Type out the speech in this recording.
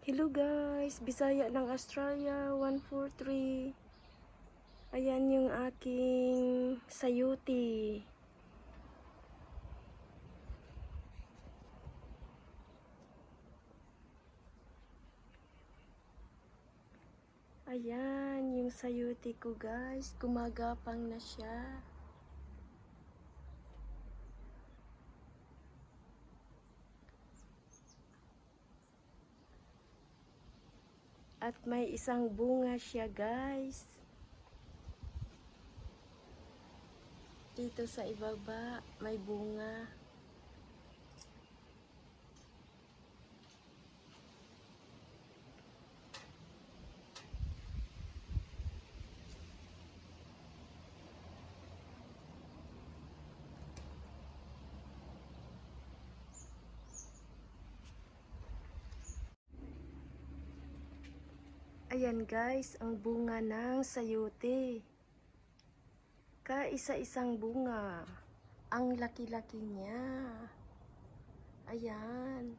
Hello guys, Bisaya ng Australia 143. Ayan yung aking sayuti. Ayan yung sayuti ko guys, gumagapang na siya. At may isang bunga siya guys. Dito sa ibaba, may bunga. Ayan guys, ang bunga ng sayuti. Kaisa-isang bunga. Ang laki-laki niya. Ayan.